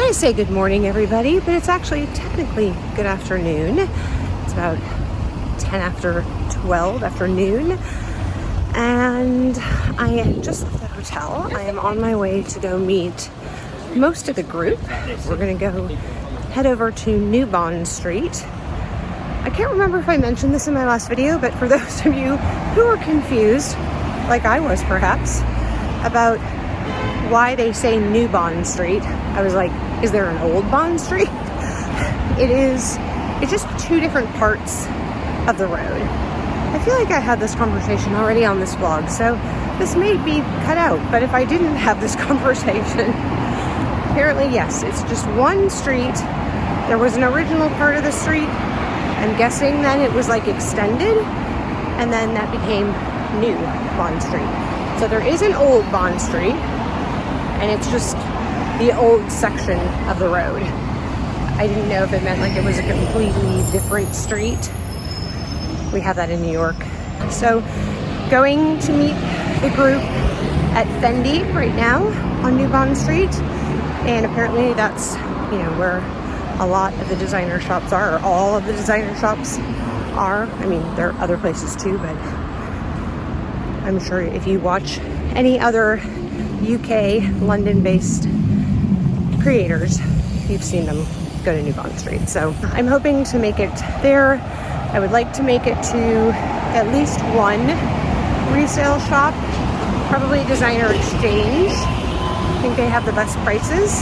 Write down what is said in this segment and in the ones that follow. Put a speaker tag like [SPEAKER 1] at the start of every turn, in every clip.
[SPEAKER 1] I say good morning, everybody, but it's actually technically good afternoon. It's about 10 after 12 afternoon, and I just left the hotel. I am on my way to go meet most of the group. We're gonna go head over to New Bond Street. I can't remember if I mentioned this in my last video, but for those of you who are confused, like I was perhaps, about why they say New Bond Street, I was like, is there an old Bond Street? It's just two different parts of the road. I feel like I had this conversation already on this vlog, so this may be cut out, but if I didn't have this conversation, apparently yes, it's just one street. There was an original part of the street. I'm guessing then it was like extended, and then that became New Bond Street. So there is an old Bond Street, and it's just the old section of the road. I didn't know if it meant like it was a completely different street. We have that in New York. So going to meet the group at Fendi right now on New Bond Street, and apparently that's, you know, where a lot of the designer shops are, or all of the designer shops are. I mean, there are other places too, but I'm sure if you watch any other UK, London-based creators, you've seen them go to New Bond Street. So I'm hoping to make it there. I would like to make it to at least one resale shop, probably Designer Exchange. I think they have the best prices.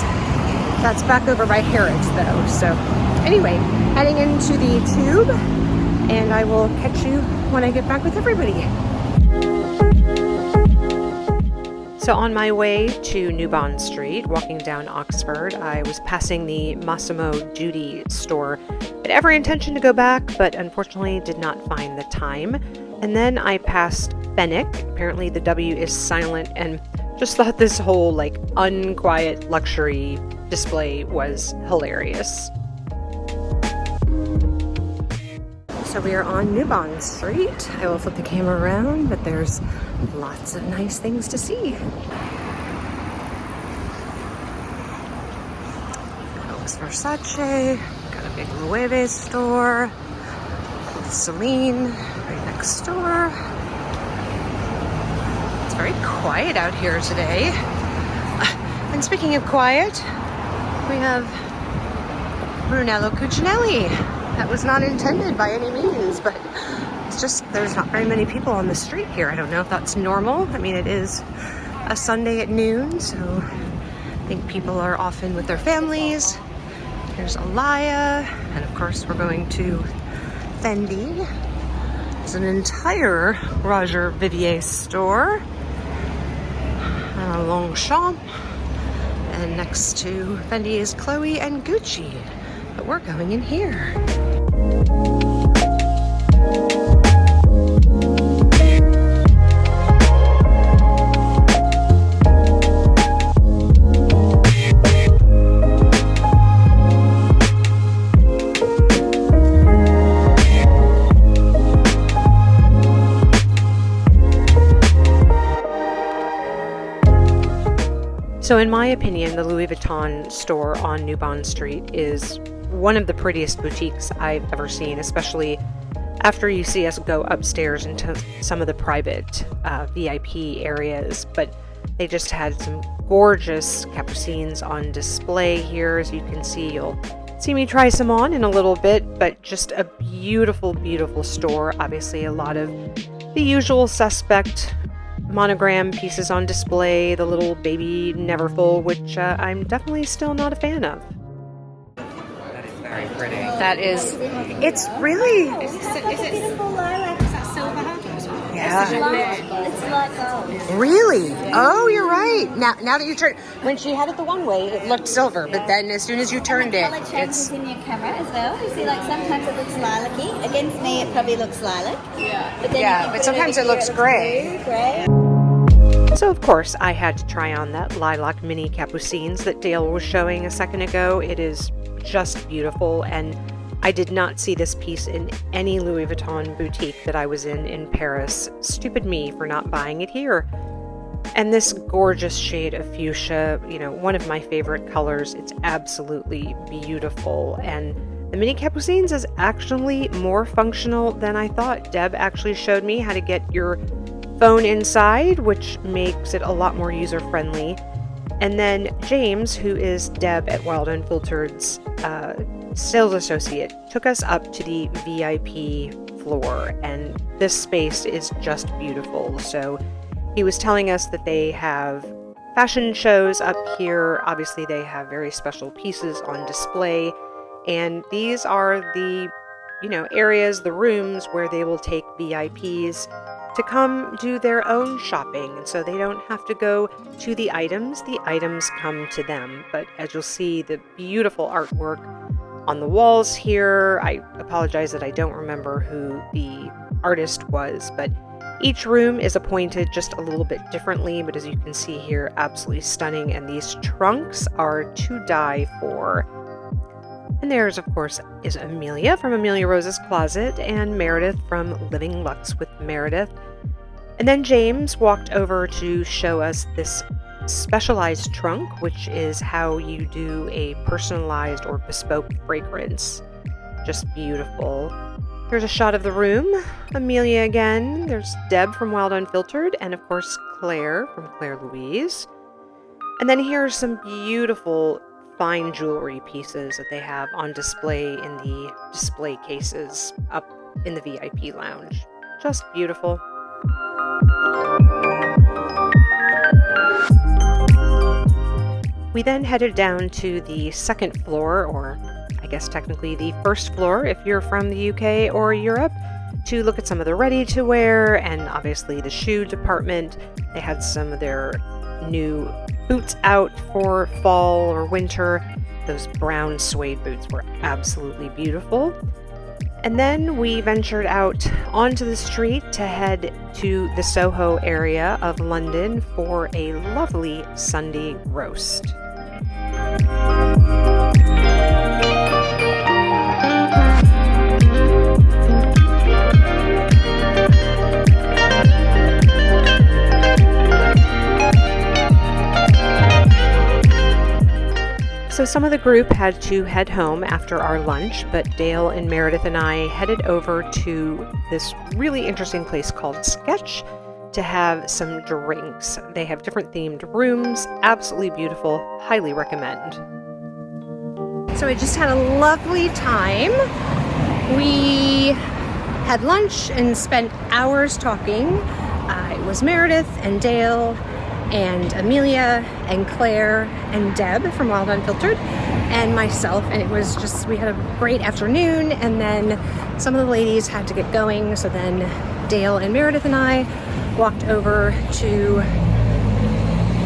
[SPEAKER 1] That's back over by Harrods though. So anyway, heading into the tube, and I will catch you when I get back with everybody. So on my way to New Bond Street, walking down Oxford, I was passing the Massimo Dutti store. I had every intention to go back, but unfortunately did not find the time. And then I passed Fenwick. Apparently the W is silent, and just thought this whole like unquiet luxury display was hilarious. So we are on New Bond Street. I will flip the camera around, but there's lots of nice things to see. Goes Versace, got a big Loewe store, Celine right next door. It's very quiet out here today. And speaking of quiet, we have Brunello Cucinelli. That was not intended by any means, but it's just there's not very many people on the street here. I don't know if that's normal. I mean, it is a Sunday at noon, so I think people are often with their families. There's Alaya, and of course we're going to Fendi. There's an entire Roger Vivier store, Longchamp, and next to Fendi is Chloe and Gucci. But we're going in here. So in my opinion, the Louis Vuitton store on New Bond Street is one of the prettiest boutiques I've ever seen, especially after you see us go upstairs into some of the private VIP areas. But they just had some gorgeous capucines on display here. As you can see, you'll see me try some on in a little bit, but just a beautiful, beautiful store. Obviously a lot of the usual suspect monogram pieces on display, the little baby Neverfull, which I'm definitely still not a fan of.
[SPEAKER 2] That is very pretty.
[SPEAKER 1] That is, it's really...
[SPEAKER 3] Is it beautiful lilac? Is that silver?
[SPEAKER 1] Yeah.
[SPEAKER 3] It's light gold.
[SPEAKER 1] Really? Oh, you're right. Now that you turn, when she had it the one way, it looked silver, but then as soon as you turned it,
[SPEAKER 3] Colour changes in your camera as well. You see, like sometimes it looks lilac-y. Against me, it probably looks lilac. Yeah. But then
[SPEAKER 1] yeah, but sometimes it looks gray.
[SPEAKER 3] Gray.
[SPEAKER 1] So of course I had to try on that lilac mini capucines that Dayle was showing a second ago. It is just beautiful, and I did not see this piece in any Louis Vuitton boutique that I was in Paris. Stupid me for not buying it here. And this gorgeous shade of fuchsia, you know, one of my favorite colors. It's absolutely beautiful. And the Mini Capucines is actually more functional than I thought. Deb actually showed me how to get your phone inside, which makes it a lot more user-friendly. And then James, who is Deb at Wild Unfiltered's sales associate, took us up to the VIP floor. And this space is just beautiful. So he was telling us that they have fashion shows up here. Obviously, they have very special pieces on display. And these are the, you know, areas, the rooms where they will take VIPs to come do their own shopping. And so they don't have to go to the items come to them. But as you'll see, the beautiful artwork on the walls here. I apologize that I don't remember who the artist was, but each room is appointed just a little bit differently, but as you can see here, absolutely stunning. And these trunks are to die for. And there's, of course, is Amelia from Amelia Rose's Closet and Meredith from Living Luxe with Meredith. And then James walked over to show us this specialized trunk, which is how you do a personalized or bespoke fragrance. Just beautiful. Here's a shot of the room. Amelia again. There's Deb from Wild Unfiltered, and of course Claire from Claire Louise. And then here's some beautiful fine jewelry pieces that they have on display in the display cases up in the VIP lounge. Just beautiful. We then headed down to the second floor, or I guess technically the first floor if you're from the UK or Europe, to look at some of the ready-to-wear and obviously the shoe department. They had some of their new boots out for fall or winter. Those brown suede boots were absolutely beautiful. And then we ventured out onto the street to head to the Soho area of London for a lovely Sunday roast. So some of the group had to head home after our lunch, but Dayle and Meredith and I headed over to this really interesting place called Sketch to have some drinks. They have different themed rooms, absolutely beautiful, highly recommend. So I just had a lovely time. We had lunch and spent hours talking. It was Meredith and Dayle and Amelia and Claire and Deb from Wild Unfiltered and myself, and it was just, we had a great afternoon. And then some of the ladies had to get going, so then Dayle and Meredith and I walked over to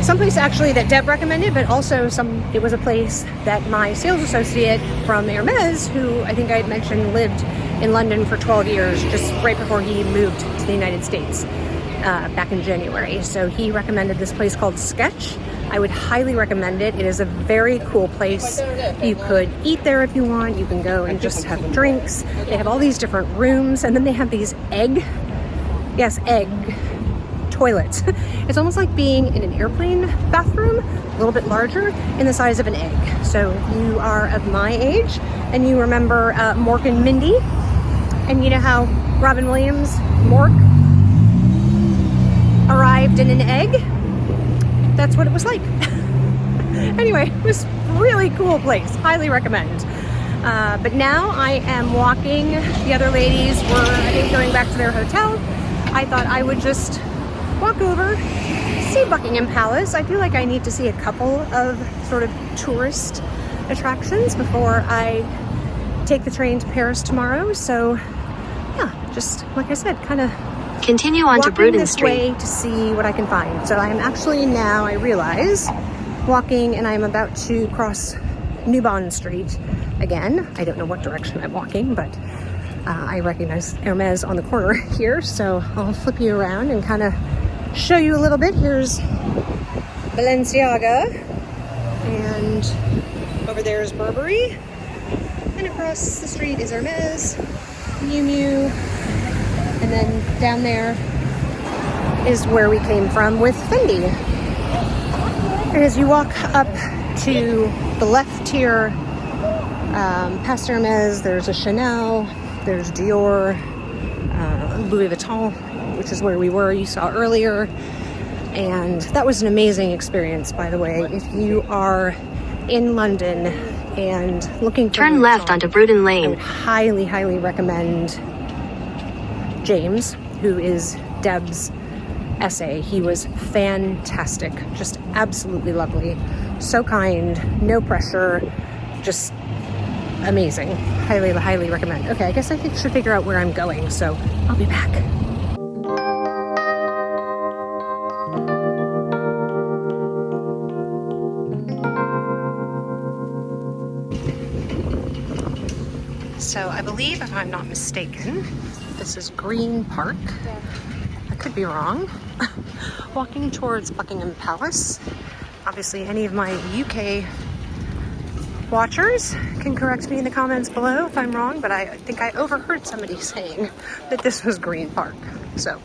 [SPEAKER 1] someplace actually that Deb recommended, but also it was a place that my sales associate from Hermes, who I think I had mentioned lived in London for 12 years, just right before he moved to the United States. Back in January. So he recommended this place called Sketch. I would highly recommend it. It is a very cool place. You could eat there if you want. You can go and just have drinks. They have all these different rooms, and then they have these egg toilets. It's almost like being in an airplane bathroom, a little bit larger, in the size of an egg. So if you are of my age and you remember Mork and Mindy, and you know how Robin Williams, Mork, arrived in an egg, that's what it was like. Anyway, it was a really cool place, highly recommend. But now I am walking. The other ladies were, I think, going back to their hotel. I thought I would just walk over, see Buckingham Palace. I feel like I need to see a couple of sort of tourist attractions before I take the train to Paris tomorrow. So yeah, just like I said, kind of
[SPEAKER 4] continue on to Bruton
[SPEAKER 1] this
[SPEAKER 4] Street
[SPEAKER 1] way to see what I can find. So I am actually now, I realize, walking, and I'm about to cross New Bond Street again. I don't know what direction I'm walking, but I recognize Hermes on the corner here, so I'll flip you around and kind of show you a little bit. Here's Balenciaga, and over there is Burberry, and across the street is Hermes, Miu Miu, and then down there is where we came from with Fendi. And as you walk up to the left here, past Hermes, there's a Chanel, there's Dior, Louis Vuitton, which is where we were, you saw earlier. And that was an amazing experience, by the way. If you are in London and looking for
[SPEAKER 4] turn left onto Bruton Lane.
[SPEAKER 1] I would highly, highly recommend James, who is Deb's essay. He was fantastic, just absolutely lovely, so kind, no pressure, just amazing. Highly, highly recommend. Okay, I guess I should figure out where I'm going, so I'll be back. So I believe, if I'm not mistaken, this is Green Park. I could be wrong. Walking towards Buckingham Palace. Obviously, any of my UK watchers can correct me in the comments below if I'm wrong, but I think I overheard somebody saying that this was Green Park. So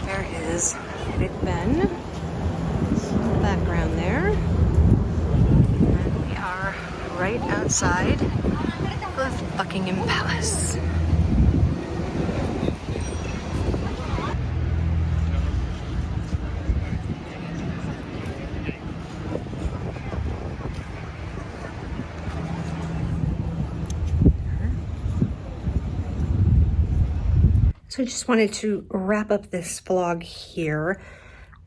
[SPEAKER 1] there is Big Ben in the background there. And we are right outside of Buckingham Palace. So I just wanted to wrap up this vlog here.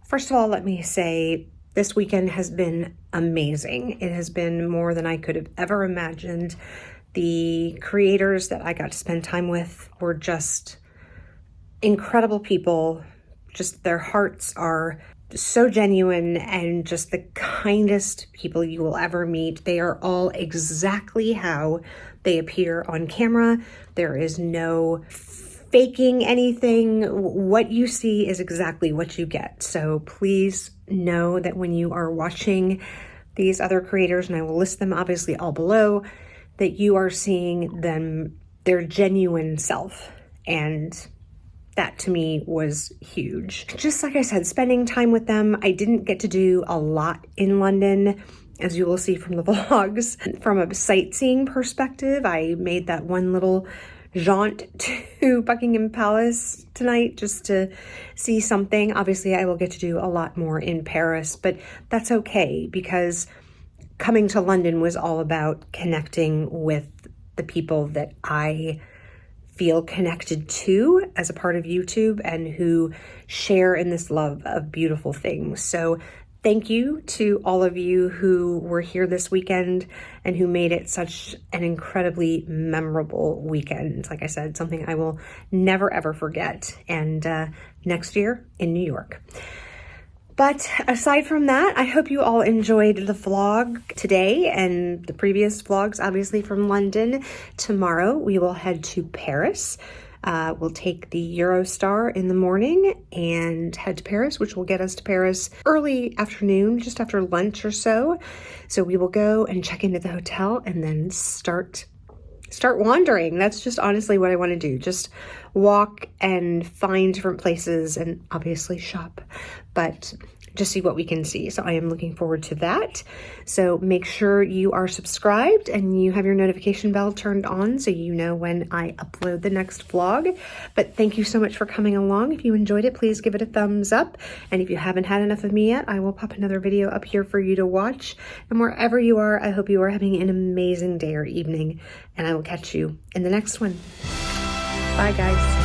[SPEAKER 1] First of all, let me say this weekend has been amazing. It has been more than I could have ever imagined. The creators that I got to spend time with were just incredible people. Just their hearts are so genuine and just the kindest people you will ever meet. They are all exactly how they appear on camera. There is no faking anything. What you see is exactly what you get. So please know that when you are watching these other creators, and I will list them obviously all below, that you are seeing them, their genuine self. And that to me was huge. Just like I said, spending time with them. I didn't get to do a lot in London, as you will see from the vlogs. From a sightseeing perspective, I made that one little jaunt to Buckingham Palace tonight just to see something. Obviously, I will get to do a lot more in Paris, but that's okay because coming to London was all about connecting with the people that I feel connected to as a part of YouTube and who share in this love of beautiful things. So thank you to all of you who were here this weekend and who made it such an incredibly memorable weekend. Like I said, something I will never ever forget. And next year in New York. But aside from that, I hope you all enjoyed the vlog today and the previous vlogs, obviously from London. Tomorrow we will head to Paris. We'll take the Eurostar in the morning and head to Paris, which will get us to Paris early afternoon, just after lunch or so. So we will go and check into the hotel and then start wandering. That's just honestly what I want to do. Just walk and find different places and obviously shop, but just see what we can see. So I am looking forward to that. So make sure you are subscribed and you have your notification bell turned on so you know when I upload the next vlog. But thank you so much for coming along. If you enjoyed it, please give it a thumbs up. And if you haven't had enough of me yet, I will pop another video up here for you to watch. And wherever you are, I hope you are having an amazing day or evening. And I will catch you in the next one. Bye, guys.